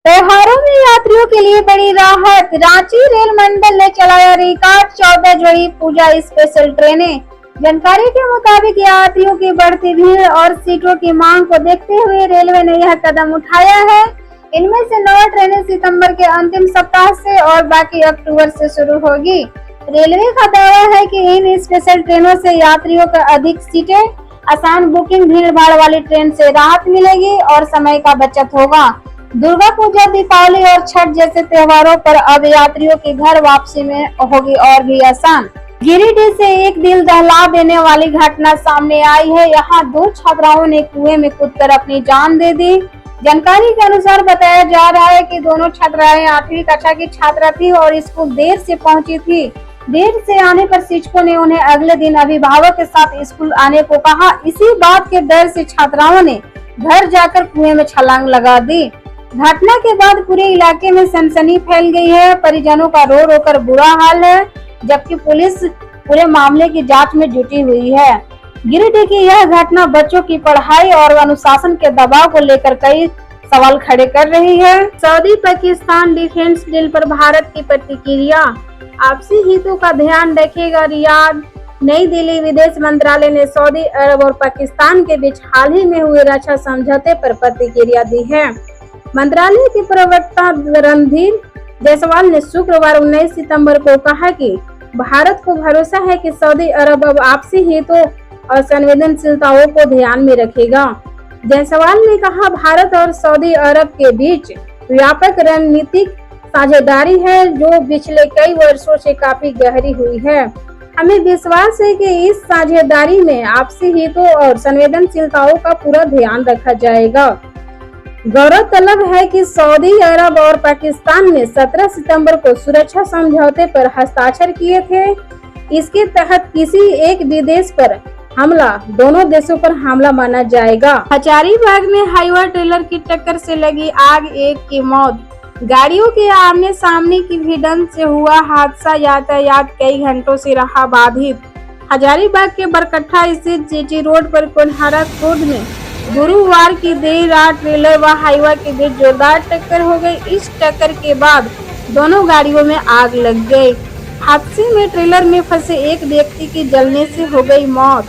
त्योहारों में यात्रियों के लिए बड़ी राहत। रांची रेल मंडल ने चलाया रिकॉर्ड 14 जोड़ी पूजा स्पेशल ट्रेनें। जानकारी के मुताबिक यात्रियों की बढ़ती भीड़ और सीटों की मांग को देखते हुए रेलवे ने यह कदम उठाया है। इनमें से 9 ट्रेनें सितंबर के अंतिम सप्ताह से और बाकी अक्टूबर से शुरू होगी। रेलवे का दावा है कि इन स्पेशल ट्रेनों से यात्रियों को अधिक सीटें, आसान बुकिंग, भीड़ भाड़ वाली ट्रेन से राहत मिलेगी और समय का बचत होगा। दुर्गा पूजा, दीपावली और छठ जैसे त्योहारों पर अब यात्रियों की घर वापसी में होगी और भी आसान। गिरिडीह से एक दिल दहला देने वाली घटना सामने आई है। यहाँ 2 छात्राओं ने कुएं में कूदकर अपनी जान दे दी। जानकारी के अनुसार बताया जा रहा है कि दोनों छात्राएं 8वीं कक्षा की छात्रा थी और स्कूल देर से पहुंची थी। देर से आने पर शिक्षकों ने उन्हें अगले दिन अभिभावक के साथ स्कूल आने को कहा। इसी बात के डर से छात्राओं ने घर जाकर कुएं में छलांग लगा दी। घटना के बाद पूरे इलाके में सनसनी फैल गई है। परिजनों का रो रो कर बुरा हाल है, जबकि पुलिस पूरे मामले की जांच में जुटी हुई है। गिरिडीह की यह घटना बच्चों की पढ़ाई और अनुशासन के दबाव को लेकर कई सवाल खड़े कर रही है। सऊदी पाकिस्तान डिफेंस डील पर भारत की प्रतिक्रिया। आपसी हितों का ध्यान रखेगा रियाद। नई दिल्ली विदेश मंत्रालय ने सऊदी अरब और पाकिस्तान के बीच हाल ही में हुए रक्षा समझौते पर प्रतिक्रिया दी है। मंत्रालय के प्रवक्ता रणधीर जायसवाल ने शुक्रवार 19 सितंबर को कहा कि भारत को भरोसा है कि सऊदी अरब अब आपसी हितों और संवेदनशीलताओं को ध्यान में रखेगा। जायसवाल ने कहा, भारत और सऊदी अरब के बीच व्यापक रणनीतिक साझेदारी है जो पिछले कई वर्षों से काफी गहरी हुई है। हमें विश्वास है कि इस साझेदारी में आपसी हितों और संवेदनशीलताओं का पूरा ध्यान रखा जाएगा। गौरतलब है कि सऊदी अरब और पाकिस्तान ने 17 सितंबर को सुरक्षा समझौते पर हस्ताक्षर किए थे। इसके तहत किसी एक विदेश पर हमला दोनों देशों पर हमला माना जाएगा। हजारीबाग में हाईवा ट्रेलर की टक्कर से लगी आग, 1 की मौत। गाड़ियों के आमने सामने की भिड़ंत से हुआ हादसा, यातायात कई घंटों से रहा बाधित। हजारीबाग के बरकट्ठा स्थित जीटी रोड पर कोनहारा खुर्द में गुरुवार की देर रात ट्रेलर व हाईवा के बीच जोरदार टक्कर हो गई। इस टक्कर के बाद दोनों गाड़ियों में आग लग गई। हादसे में ट्रेलर में फंसे एक व्यक्ति की जलने से हो गई मौत।